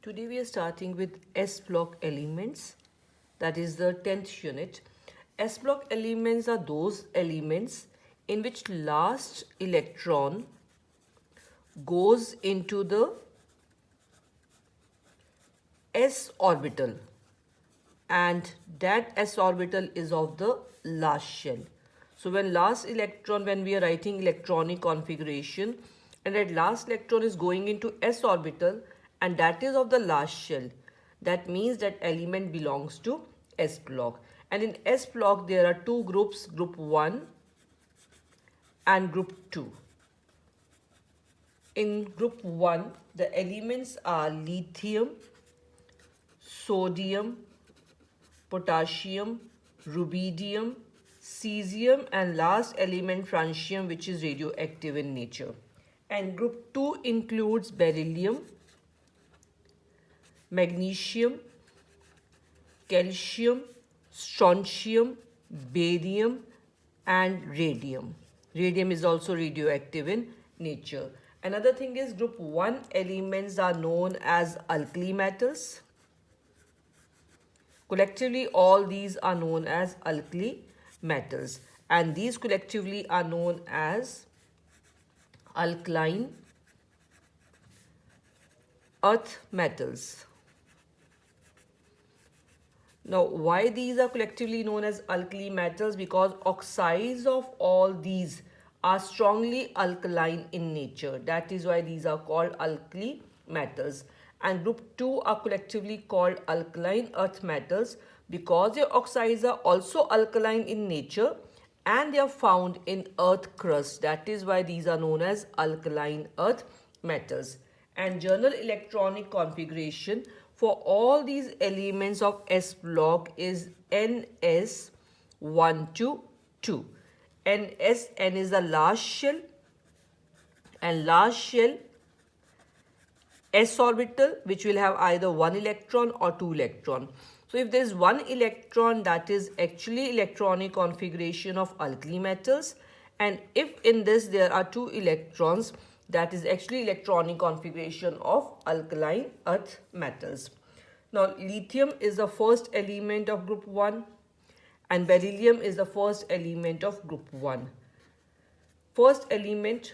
Today we are starting with S block elements, that is the 10th unit. S block elements are those elements in which last electron goes into the S orbital and that S orbital is of the last shell. So when we are writing electronic configuration and that last electron is going into S orbital and that is of the last shell, that means that element belongs to S block. And in S block there are two groups, group 1 and group 2. In group 1 the elements are lithium, sodium, potassium, rubidium, cesium and last element francium, which is radioactive in nature. And group 2 includes beryllium, magnesium, calcium, strontium, barium and radium. Radium is also radioactive in nature. Another thing is group 1 elements are known as alkali metals. Collectively, all these are known as alkali metals, and these collectively are known as alkaline earth metals. Now, why these are collectively known as alkali metals? Because oxides of all these are strongly alkaline in nature. That is why these are called alkali metals. And group 2 are collectively called alkaline earth metals because their oxides are also alkaline in nature and they are found in earth crust. That is why these are known as alkaline earth metals. And general electronic configuration for all these elements of S block is NS122. N is the last shell and last shell S orbital, which will have either one electron or two electron. So if there is one electron, that is actually electronic configuration of alkali metals, and if in this there are two electrons, that is actually electronic configuration of alkaline earth metals. Now lithium is the first element of group 1 and beryllium is the first element of group 1. First element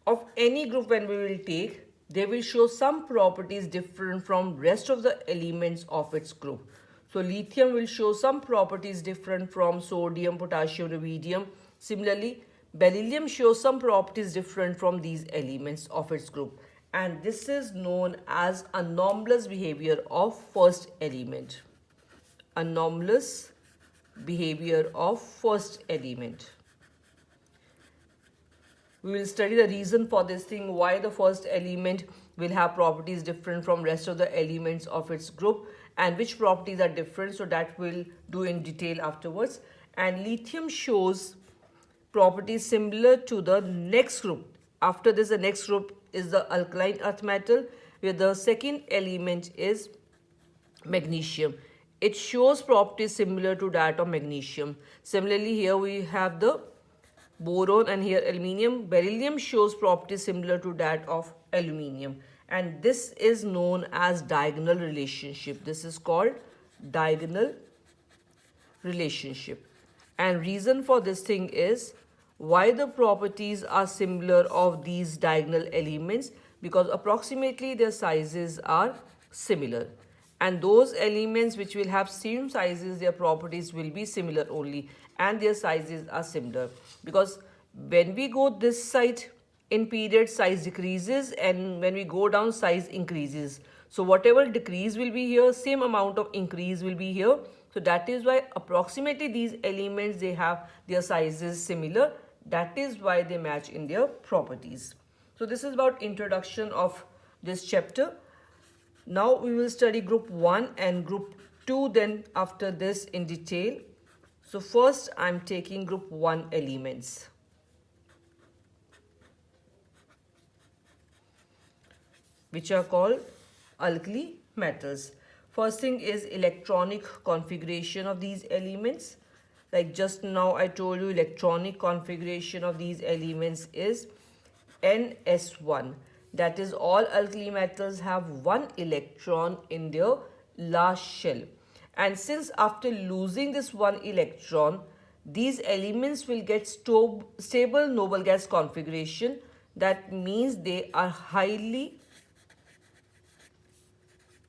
of any group when we will take, they will show some properties different from rest of the elements of its group. So lithium will show some properties different from sodium, potassium, rubidium. Similarly, beryllium shows some properties different from these elements of its group. And this is known as anomalous behavior of first element. Anomalous behavior of first element. We will study the reason for this thing, why the first element will have properties different from rest of the elements of its group and which properties are different, so that we'll do in detail afterwards. And lithium shows properties similar to the next group. After this, the next group is the alkaline earth metal, where the second element is magnesium. It shows properties similar to that of magnesium. Similarly, here we have the boron and here aluminium. Beryllium shows properties similar to that of aluminium, and this is known as diagonal relationship. This is called diagonal relationship, and reason for this thing is why the properties are similar of these diagonal elements, because approximately their sizes are similar, and those elements which will have same sizes, their properties will be similar only and their sizes are similar, because when we go this side in period, size decreases, and when we go down, size increases. So whatever decrease will be here, same amount of increase will be here. So that is why approximately these elements, they have their sizes similar. That is why they match in their properties. So this is about introduction of this chapter. Now we will study group 1 and group 2 then after this in detail. So first I am taking group 1 elements. Which are called alkali metals. First thing is electronic configuration of these elements. Like just now I told you, electronic configuration of these elements is NS1. That is, all alkali metals have one electron in their last shell. And since after losing this one electron, these elements will get stable noble gas configuration. That means they are highly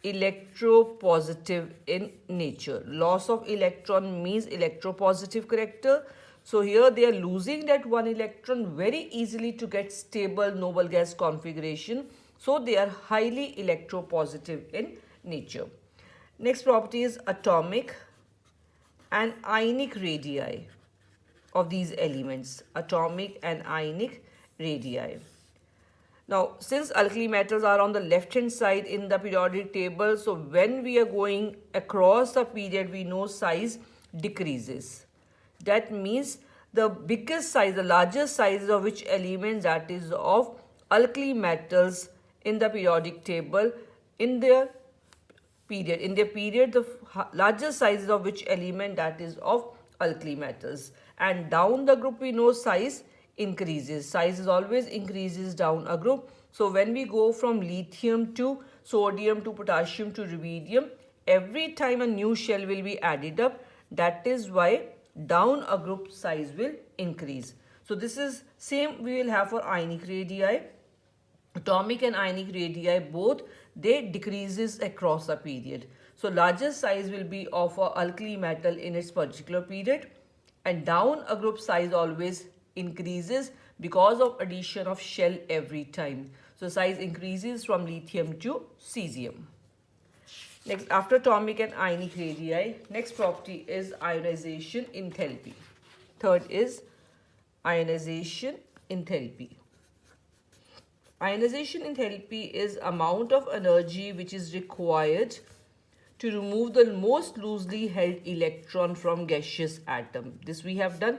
electropositive in nature. Loss of electron means electropositive character. So here they are losing that one electron very easily to get stable noble gas configuration. So they are highly electropositive in nature. Next property is atomic and ionic radii of these elements. Atomic and ionic radii. Now, since alkali metals are on the left hand side in the periodic table, so when we are going across the period, we know size decreases. That means the biggest size, the largest size of which element, that is of alkali metals in the periodic table, in their period, the largest size of which element, that is of alkali metals. And down the group we know size increases. Size is always increases down a group. So when we go from lithium to sodium to potassium to rubidium, every time a new shell will be added up. That is why down a group size will increase. So this is same we will have for ionic radii. Atomic and ionic radii both, they decreases across the period. So largest size will be of a alkali metal in its particular period, and down a group size always increases because of addition of shell every time. So size increases from lithium to cesium. Next, after atomic and ionic radii, next property is ionization enthalpy. Third is ionization enthalpy. Ionization enthalpy is amount of energy which is required to remove the most loosely held electron from gaseous atom. This we have done.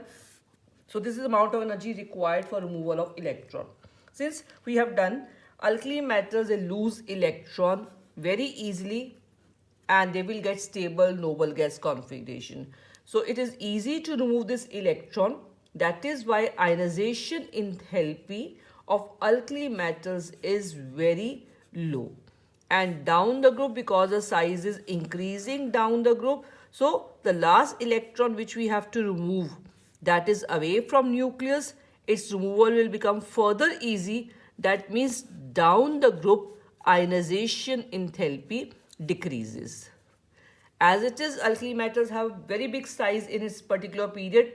So this is the amount of energy required for removal of electron. Since we have done, alkali metals, they lose electron very easily and they will get stable noble gas configuration. So it is easy to remove this electron. That is why ionization enthalpy of alkali metals is very low. And down the group, because the size is increasing down the group, so the last electron which we have to remove, that is away from nucleus, its removal will become further easy. That means down the group ionization enthalpy decreases. As it is, alkali metals have very big size in its particular period,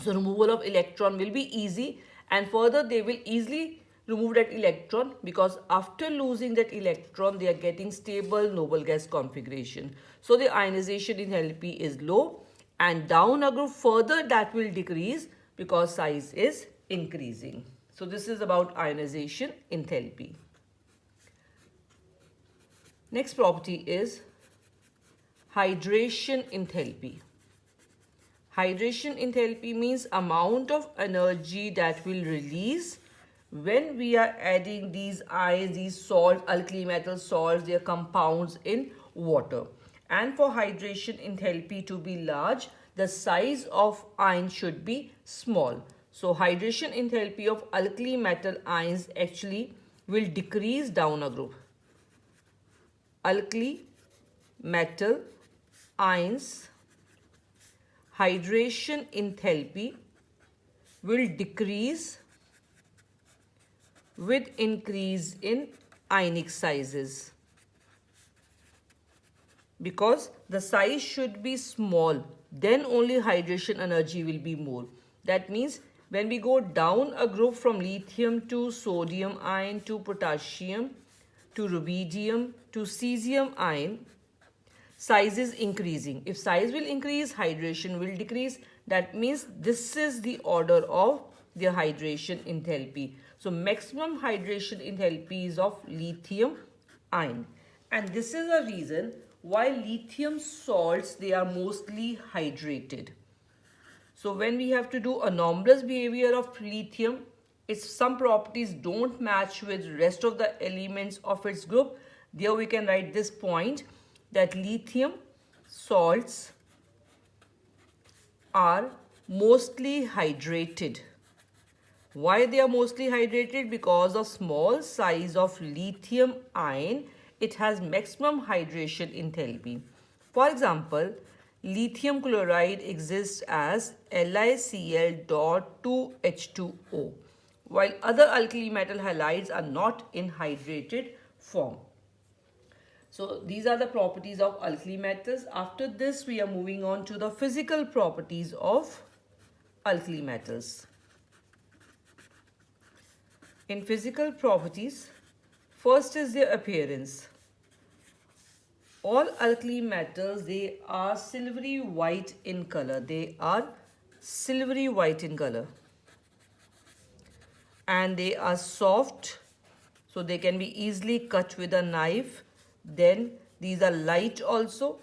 so removal of electron will be easy, and further they will easily remove that electron because after losing that electron they are getting stable noble gas configuration. So the ionization enthalpy is low, and down a group further that will decrease because size is increasing. So this is about ionization enthalpy. Next property is hydration enthalpy. Hydration enthalpy means amount of energy that will release when we are adding these ions, these salts, alkali metal salts, their compounds in water. And for hydration enthalpy to be large, the size of ion should be small. So hydration enthalpy of alkali metal ions actually will decrease down a group. Alkali metal ions hydration enthalpy will decrease with increase in ionic sizes, because the size should be small, then only hydration energy will be more. That means when we go down a group from lithium to sodium ion to potassium to rubidium to cesium ion, size is increasing. If size will increase, hydration will decrease. That means this is the order of the hydration enthalpy. So maximum hydration enthalpy is of lithium ion. And this is a reason why lithium salts, they are mostly hydrated. So when we have to do anomalous behavior of lithium, its some properties don't match with rest of the elements of its group, there we can write this point that lithium salts are mostly hydrated. Why they are mostly hydrated? Because of small size of lithium ion, it has maximum hydration enthalpy. For example, lithium chloride exists as LiCl.2H2O, while other alkali metal halides are not in hydrated form. So these are the properties of alkali metals. After this, we are moving on to the physical properties of alkali metals. In physical properties, first is their appearance. All alkali metals, they are silvery white in color. They are silvery white in color. And they are soft, so they can be easily cut with a knife. Then these are light also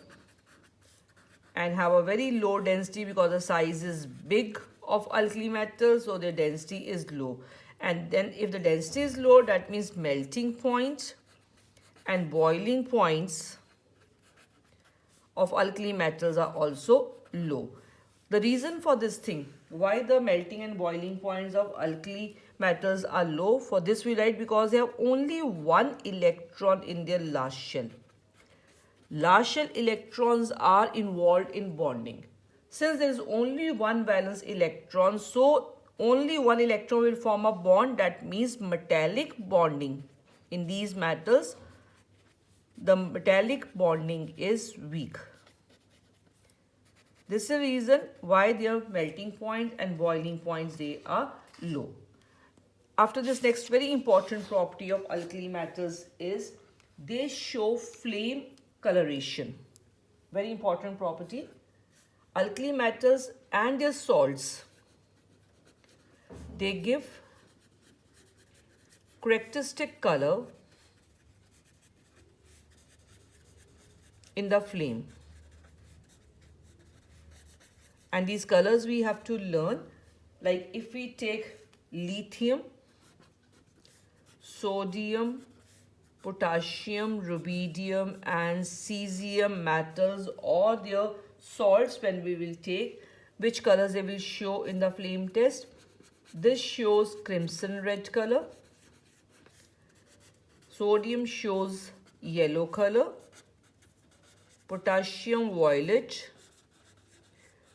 and have a very low density because the size is big of alkali metal, so their density is low. And then if the density is low, that means melting point and boiling points of alkali metals are also low. The reason for this thing, why the melting and boiling points of alkali metals are low, for this we write because they have only one electron in their last shell. Last shell electrons are involved in bonding. Since there is only one valence electron, so only one electron will form a bond. That means metallic bonding. In these metals, the metallic bonding is weak. This is the reason why their melting point and boiling points, they are low. After this, next very important property of alkali metals is they show flame coloration. Very important property. Alkali metals and their salts, they give characteristic color in the flame. And these colors we have to learn. Like if we take lithium, sodium, potassium, rubidium and cesium metals or their salts, when we will take, which colors they will show in the flame test. This shows crimson red color. Sodium shows yellow color. Potassium violet.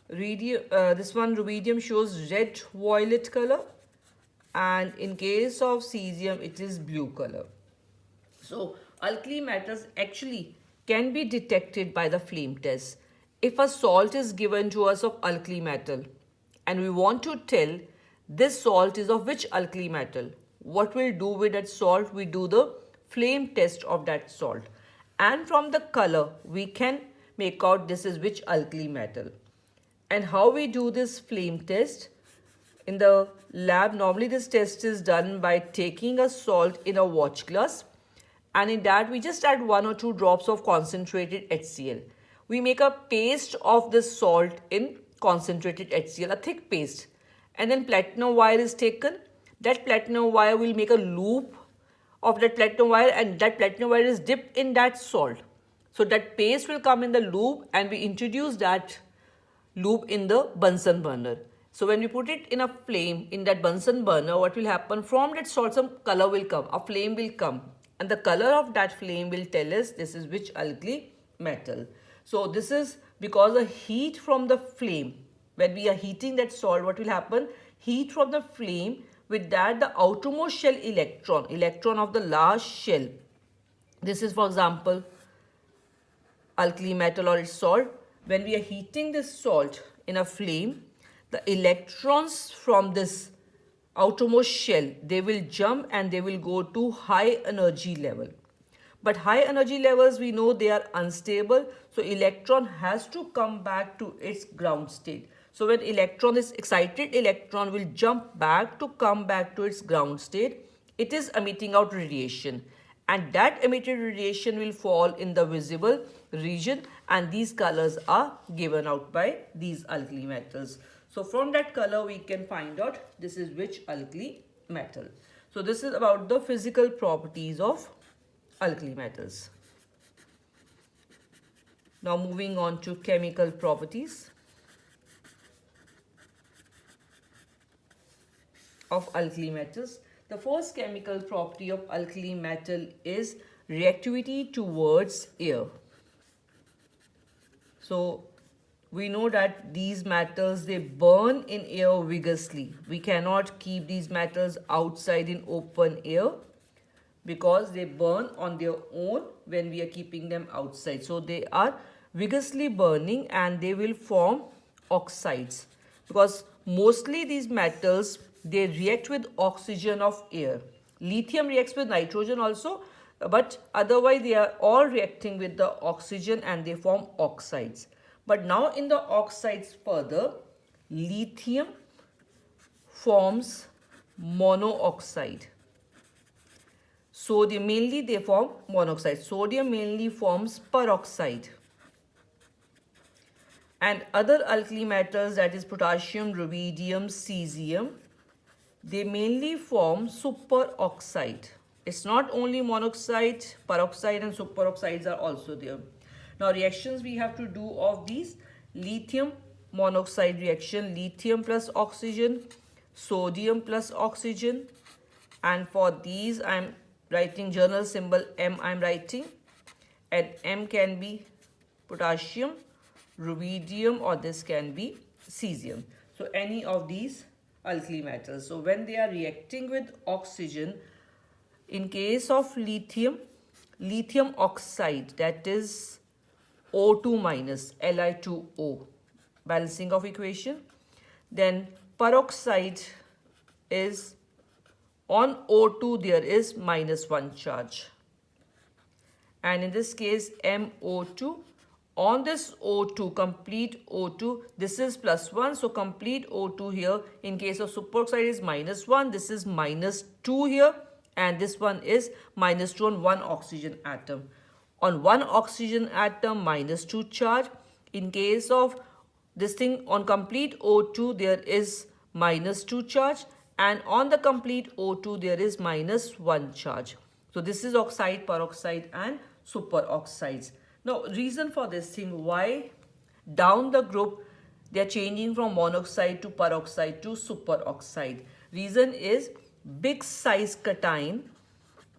This one rubidium shows red violet color. And in case of cesium, it is blue color. So alkali metals actually can be detected by the flame test. If a salt is given to us of alkali metal and we want to tell this salt is of which alkali metal, what we'll do with that salt, we do the flame test of that salt. And from the color, we can make out this is which alkali metal. And how we do this flame test? In the lab, normally this test is done by taking a salt in a watch glass. And in that, we just add 1 or 2 drops of concentrated HCl. We make a paste of this salt in concentrated HCl, a thick paste. And then platinum wire is taken. That platinum wire will make a loop of that platinum wire, and that platinum wire is dipped in that salt. So that paste will come in the loop and we introduce that loop in the Bunsen burner. So when we put it in a flame in that Bunsen burner, what will happen? From that salt, some color will come, a flame will come. And the color of that flame will tell us this is which alkali metal. So this is because the heat from the flame, when we are heating that salt, what will happen? Heat from the flame, with that the outermost shell electron of the last shell. This is, for example, alkali metal or its salt. When we are heating this salt in a flame, the electrons from this outermost shell, they will jump and they will go to high energy level. But high energy levels, we know they are unstable. So electron has to come back to its ground state. So when electron is excited, electron will jump back to come back to its ground state. It is emitting out radiation. And that emitted radiation will fall in the visible region. And these colors are given out by these alkali metals. So from that color, we can find out this is which alkali metal. So this is about the physical properties of alkali metals. Now moving on to chemical properties. of alkali metals. The first chemical property of alkali metal is reactivity towards air. So we know that these metals, they burn in air vigorously. We cannot keep these metals outside in open air because they burn on their own when we are keeping them outside. So they are vigorously burning and they will form oxides, because mostly these metals, they react with oxygen of air. Lithium reacts with nitrogen also, but otherwise they are all reacting with the oxygen and they form oxides. But now in the oxides further, lithium forms monoxide. Sodium, mainly they form monoxide. Sodium mainly forms peroxide. And other alkali metals, that is potassium, rubidium, cesium, they mainly form superoxide. It's not only monoxide, peroxide and superoxides are also there. Now reactions we have to do of these: lithium monoxide reaction, lithium plus oxygen, sodium plus oxygen, and for these I'm writing journal symbol M I'm writing, and M can be potassium, rubidium, or this can be cesium. So any of these alkali metals. So when they are reacting with oxygen, in case of lithium, lithium oxide, that is O2 minus Li2O, balancing of equation. Then peroxide is on O2 there is -1 charge. And in this case MO2, on this O2, complete O2, this is +1. So complete O2 here, in case of superoxide is -1, this is -2 here, and this one is -2 on one oxygen atom. On one oxygen atom, -2 charge. In case of this thing, on complete O2 there is -2 charge, and on the complete O2 there is -1 charge. So this is oxide, peroxide and superoxides. Now reason for this thing, why down the group they are changing from monoxide to peroxide to superoxide. Reason is big size cation.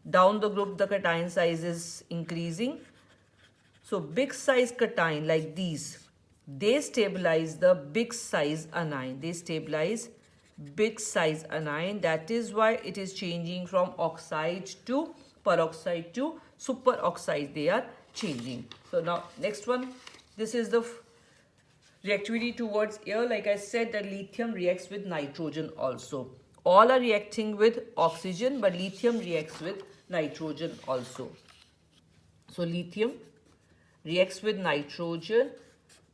Down the group the cation size is increasing. So big size cation like these, they stabilize the big size anion. They stabilize big size anion. That is why it is changing from oxide to peroxide to superoxide. They are changing. So now next one, this is the reactivity towards air. Like I said, that lithium reacts with nitrogen also. All are reacting with oxygen, but lithium reacts with nitrogen also. So lithium reacts with nitrogen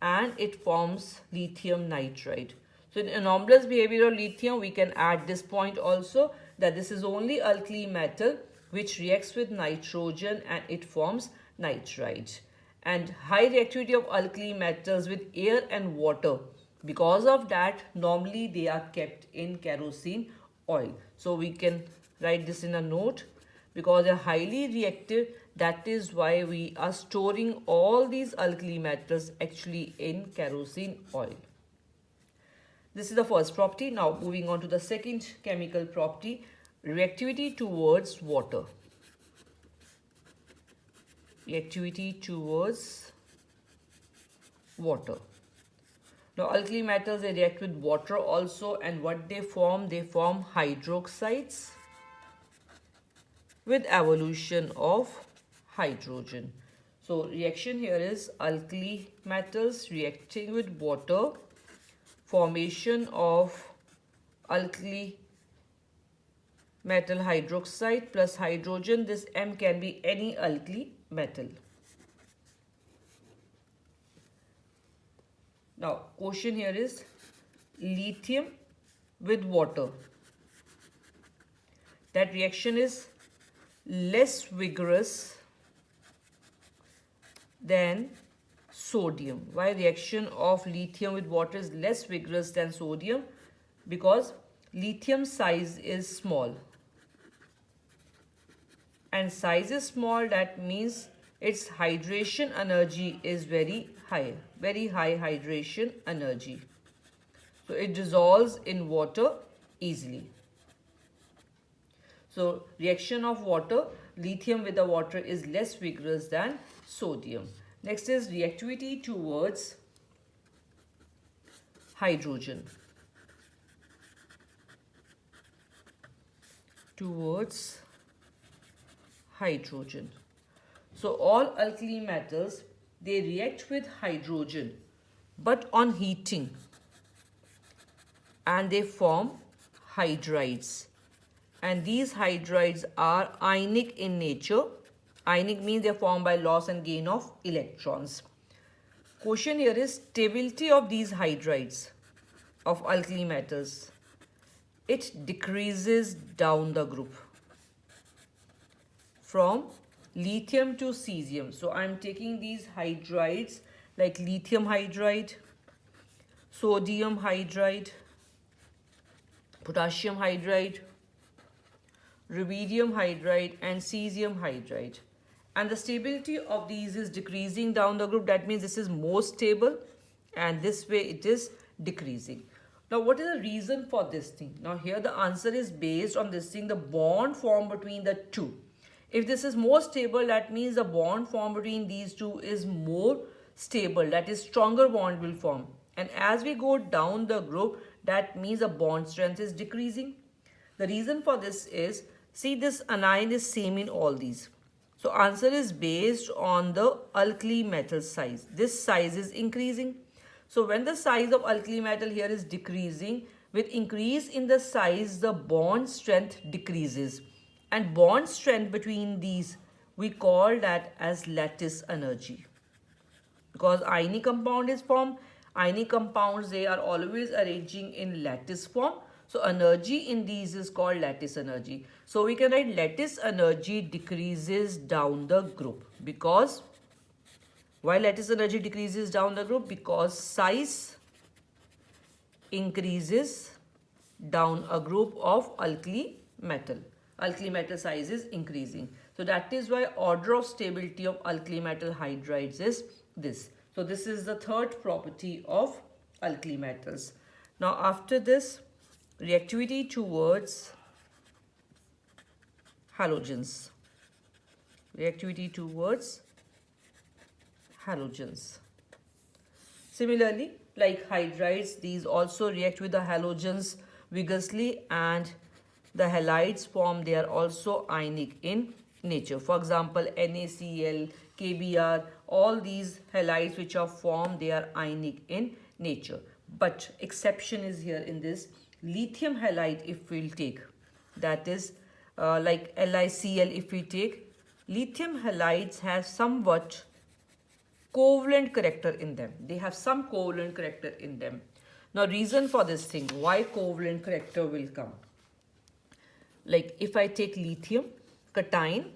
and it forms lithium nitride. So in anomalous behavior of lithium, we can add this point also, that this is only alkali metal which reacts with nitrogen and it forms nitride. And high reactivity of alkali metals with air and water, because of that normally they are kept in kerosene oil. So we can write this in a note, because they are highly reactive, that is why we are storing all these alkali metals actually in kerosene oil. This is the first property. Now moving on to the second chemical property, reactivity towards water. Reactivity towards water. Now alkali metals, they react with water also, and what they form hydroxides with evolution of hydrogen. So reaction here is alkali metals reacting with water, formation of alkali metal hydroxide plus hydrogen. This M can be any alkali metal. Now question here is lithium with water. That reaction is less vigorous than sodium. Why reaction of lithium with water is less vigorous than sodium? Because lithium size is small. And size is small, that means its hydration energy is very high hydration energy. So it dissolves in water easily. So reaction of water, lithium with the water is less vigorous than sodium. Next is reactivity towards hydrogen. Towards hydrogen. So all alkali metals, they react with hydrogen, but on heating, and they form hydrides. And these hydrides are ionic in nature. Ionic means they are formed by loss and gain of electrons. Question here is stability of these hydrides of alkali metals. It decreases down the group from lithium to cesium. So I am taking these hydrides like lithium hydride, sodium hydride, potassium hydride, rubidium hydride and cesium hydride. And the stability of these is decreasing down the group. That means this is more stable and this way it is decreasing. Now what is the reason for this thing? Now here the answer is based on this thing, the bond formed between the two. If this is more stable, that means the bond formed between these two is more stable, that is stronger bond will form. And as we go down the group, that means the bond strength is decreasing. The reason for this is, see, this anion is same in all these. So answer is based on the alkali metal size. This size is increasing. So when the size of alkali metal here is decreasing, with increase in the size, the bond strength decreases. And bond strength between these, we call that as lattice energy. Because ionic compound is formed, ionic compounds, they are always arranging in lattice form. So energy in these is called lattice energy. So we can write lattice energy decreases down the group. Because, why lattice energy decreases down the group? Because size increases down a group of alkali metal. Alkali metal size is increasing. So that is why order of stability of alkali metal hydrides is this. So this is the third property of alkali metals. Now after this, reactivity towards halogens. Reactivity towards halogens. Similarly, like hydrides, these also react with the halogens vigorously, and the halides form, they are also ionic in nature. For example, NaCl, KBr, all these halides which are formed, they are ionic in nature. But exception is here in this lithium halide, if we'll take, that is like LiCl, if we take, lithium halides have somewhat covalent character in them. They have some covalent character in them. Now reason for this thing, why covalent character will come. Like if I take lithium, cation,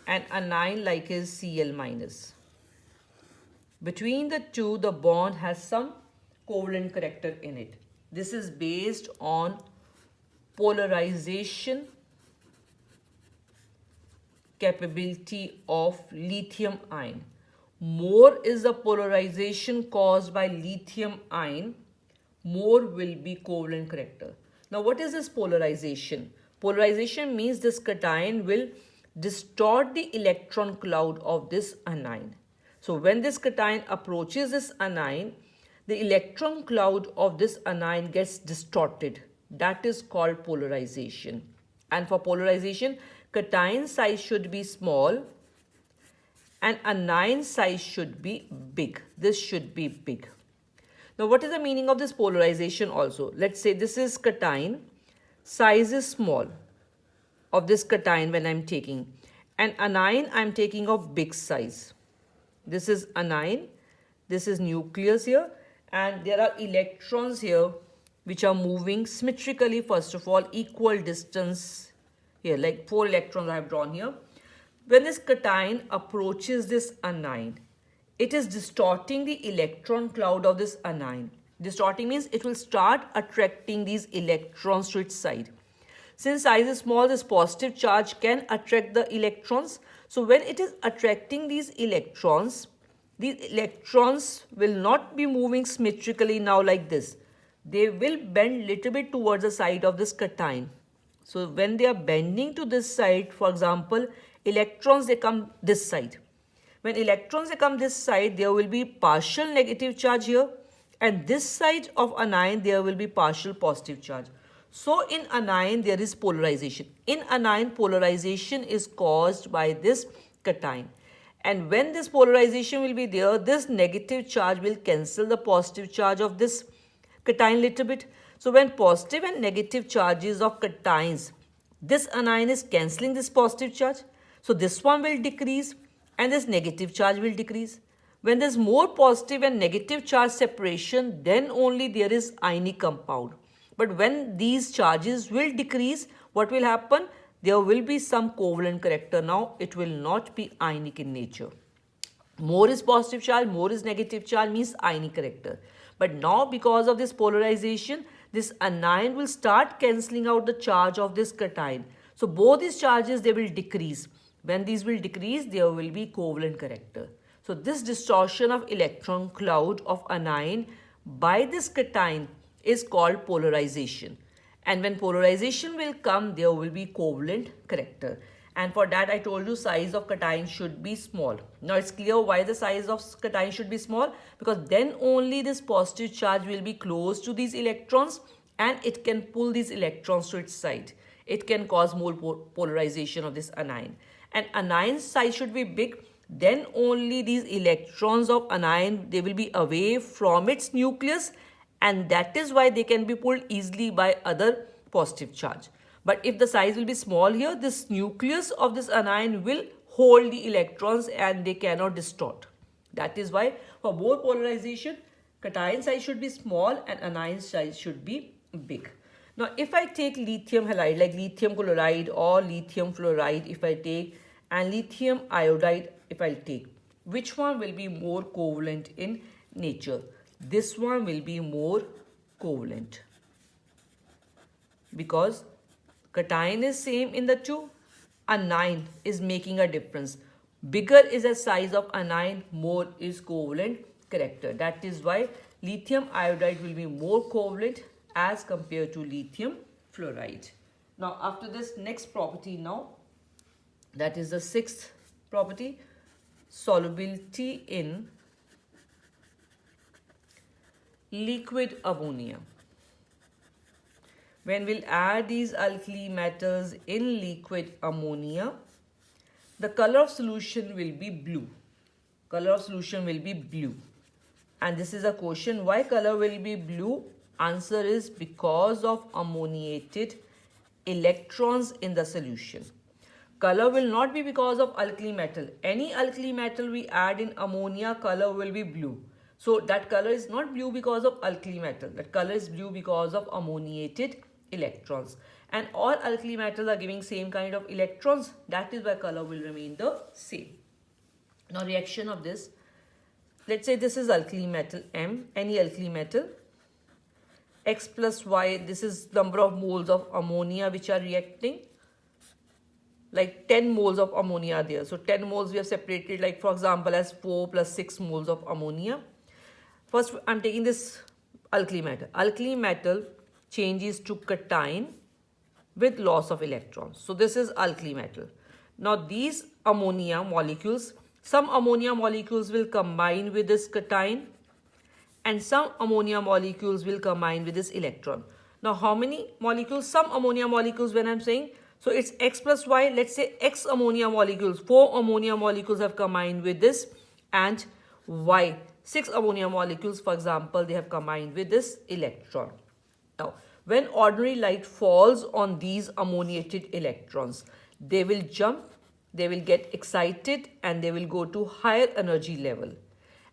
and anion like is Cl minus. Between the two, the bond has some covalent character in it. This is based on polarization capability of lithium ion. More is the polarization caused by lithium ion, more will be covalent character. Now what is this polarization? Polarization means this cation will distort the electron cloud of this anion. So when this cation approaches this anion, the electron cloud of this anion gets distorted. That is called polarization. And for polarization, cation size should be small and anion size should be big. This should be big. Now what is the meaning of this polarization also? Let's say this is cation, size is small of this cation when I'm taking, and anion I'm taking of big size. This is anion, this is nucleus here, and there are electrons here which are moving symmetrically, first of all, equal distance here, like 4 electrons I have drawn here. When this cation approaches this anion, it is distorting the electron cloud of this anion. Distorting means it will start attracting these electrons to its side. Since size is small, this positive charge can attract the electrons. So when it is attracting these electrons will not be moving symmetrically now like this. They will bend little bit towards the side of this cation. So when they are bending to this side, for example, electrons, they come this side. When electrons, they come this side, there will be partial negative charge here, and this side of anion, there will be partial positive charge. So in anion, there is polarization. In anion, polarization is caused by this cation. And when this polarization will be there, this negative charge will cancel the positive charge of this cation little bit. So when positive and negative charges of cations, this anion is cancelling this positive charge. So this one will decrease and this negative charge will decrease. When there is more positive and negative charge separation, then only there is ionic compound. But when these charges will decrease, what will happen? There will be some covalent character. Now it will not be ionic in nature. More is positive charge, more is negative charge means ionic character. But now because of this polarization, this anion will start cancelling out the charge of this cation. So both these charges, they will decrease. When these will decrease, there will be covalent character. So this distortion of electron cloud of anion by this cation is called polarization. And when polarization will come, there will be covalent character. And for that, I told you size of cation should be small. Now it's clear why the size of cation should be small, because then only this positive charge will be close to these electrons and it can pull these electrons to its side. It can cause more polarization of this anion. And anion size should be big, then only these electrons of anion, they will be away from its nucleus, and that is why they can be pulled easily by other positive charge. But if the size will be small here, this nucleus of this anion will hold the electrons and they cannot distort. That is why for more polarization, cation size should be small and anion size should be big. Now if I take lithium halide like lithium chloride or lithium fluoride, if I take, and lithium iodide if I take, which one will be more covalent in nature? This one will be more covalent because cation is same in the two. Anion is making a difference. Bigger is the size of anion, more is covalent character. That is why lithium iodide will be more covalent as compared to lithium fluoride. Now after this, next property now, that is the sixth property, solubility in liquid ammonia. When we'll add these alkali metals in liquid ammonia, the color of solution will be blue. Color of solution will be blue. And this is a question, why color will be blue? Answer is because of ammoniated electrons in the solution. Color will not be because of alkali metal. Any alkali metal we add in ammonia, color will be blue. So that color is not blue because of alkali metal. That color is blue because of ammoniated electrons. And all alkali metals are giving same kind of electrons. That is why color will remain the same. Now reaction of this. Let's say this is alkali metal M, any alkali metal. X plus Y, this is number of moles of ammonia which are reacting. Like 10 moles of ammonia are there. So 10 moles we have separated, like for example as 4 plus 6 moles of ammonia. First I am taking this alkali metal. Alkali metal changes to cation with loss of electrons. So this is alkali metal. Now these ammonia molecules, some ammonia molecules will combine with this cation and some ammonia molecules will combine with this electron. Now how many molecules? Some ammonia molecules when I am saying, so it's X plus Y, let's say X ammonia molecules, 4 ammonia molecules have combined with this, and Y, 6 ammonia molecules, for example, they have combined with this electron. Now, when ordinary light falls on these ammoniated electrons, they will jump, they will get excited and they will go to higher energy level.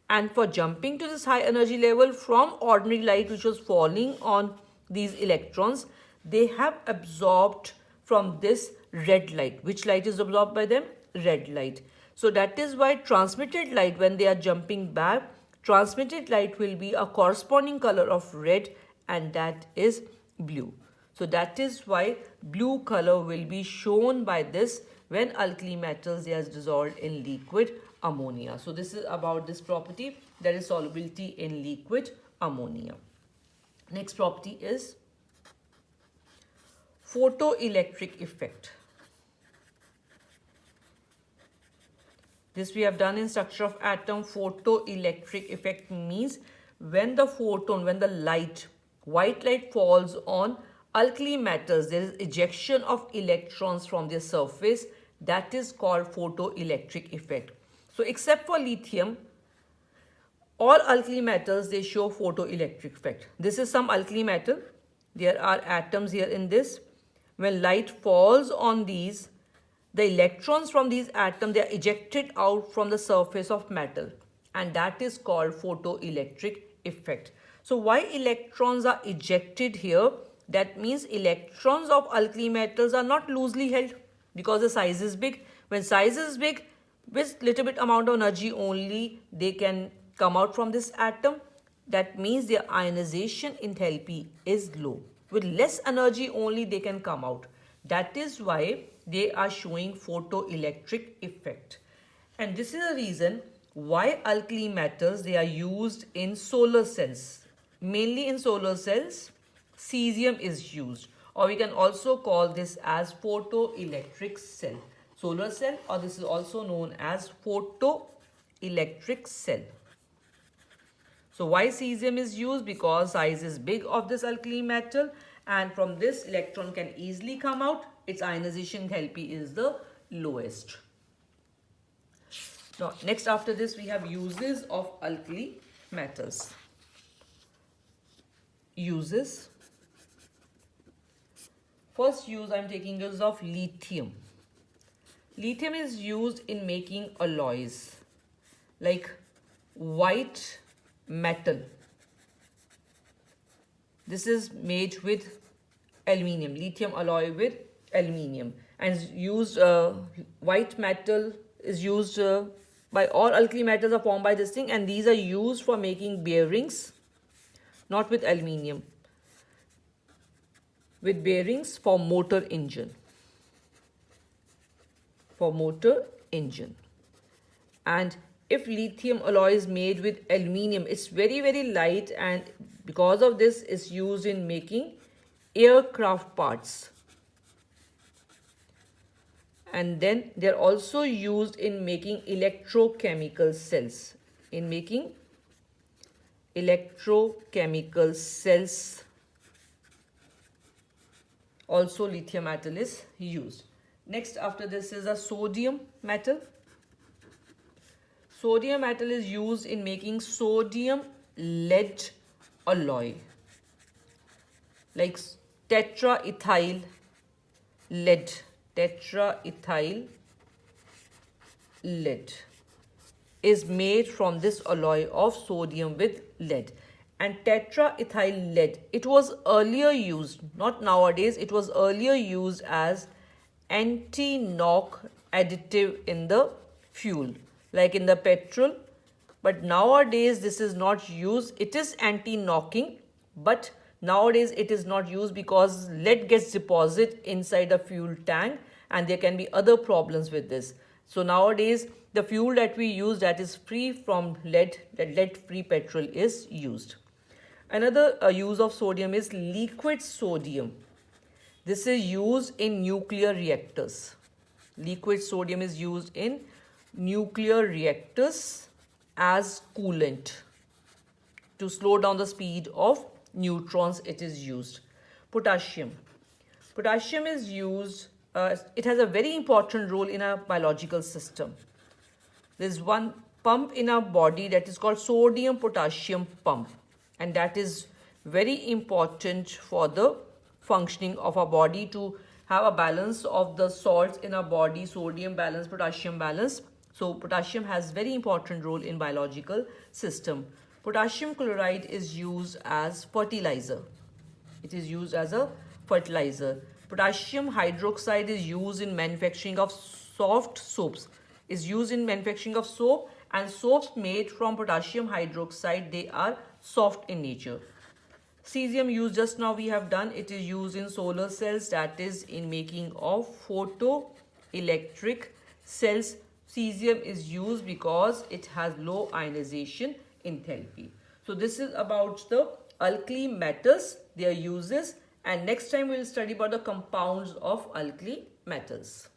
And for jumping to this high energy level from ordinary light which was falling on these electrons, they have absorbed from this red light. Which light is absorbed by them? Red light. So that is why transmitted light, when they are jumping back, transmitted light will be a corresponding color of red, and that is blue. So that is why blue color will be shown by this when alkali metals are dissolved in liquid ammonia. So this is about this property, that is solubility in liquid ammonia. Next property is Photoelectric effect. This we have done in structure of atom. Photoelectric effect means when the photon, when the light, white light falls on alkali metals, there is ejection of electrons from their surface. That is called photoelectric effect. So except for lithium, all alkali metals, they show photoelectric effect. This is some alkali metal. There are atoms here in this. When light falls on these, the electrons from these atoms, they are ejected out from the surface of metal, and that is called photoelectric effect. So why electrons are ejected here? That means electrons of alkali metals are not loosely held because the size is big. When size is big, with little bit amount of energy only, they can come out from this atom. That means their ionization enthalpy is low. With less energy only they can come out. That is why they are showing photoelectric effect. And this is the reason why alkali metals, they are used in solar cells. Mainly in solar cells, cesium is used, or we can also call this as photoelectric cell. Solar cell, or this is also known as photoelectric cell. So why cesium is used? Because size is big of this alkali metal, and from this electron can easily come out. Its ionization enthalpy is the lowest. Now next, after this, we have uses of alkali metals. Uses. First use I am taking is of lithium. Lithium is used in making alloys like white metal. This is made with aluminium, lithium alloy with aluminium, and is used, white metal is used by all alkali metals are formed by this thing, and these are used for making bearings, not with aluminium, with bearings for motor engine. For motor engine. And if lithium alloy is made with aluminium, it's very, very light, and because of this is used in making aircraft parts. And then they are also used in making electrochemical cells. In making electrochemical cells, also lithium metal is used. Next, after this is a sodium metal. Sodium metal is used in making sodium lead alloy, like tetraethyl lead. Tetraethyl lead is made from this alloy of sodium with lead. And tetraethyl lead, it was earlier used, not nowadays, it was earlier used as anti-knock additive in the fuel, like in the petrol. But nowadays this is not used. It is anti-knocking, but nowadays it is not used because lead gets deposited inside a fuel tank, and there can be other problems with this. So nowadays the fuel that we use, that is free from lead, that lead-free petrol is used. Another use of sodium is liquid sodium. This is used in nuclear reactors. Liquid sodium is used in nuclear reactors as coolant. To slow down the speed of neutrons, it is used. Potassium. Potassium is used, it has a very important role in our biological system. There is one pump in our body that is called sodium potassium pump, and that is very important for the functioning of our body, to have a balance of the salts in our body, sodium balance, potassium balance. So potassium has very important role in biological system. Potassium chloride is used as fertilizer. It is used as a fertilizer. Potassium hydroxide is used in manufacturing of soft soaps. Is used in manufacturing of soap, and soaps made from potassium hydroxide, they are soft in nature. Cesium used just now we have done, it is used in solar cells, that is in making of photoelectric cells. Cesium is used because it has low ionization enthalpy. So this is about the alkali metals, their uses and next time we'll study about the compounds of alkali metals.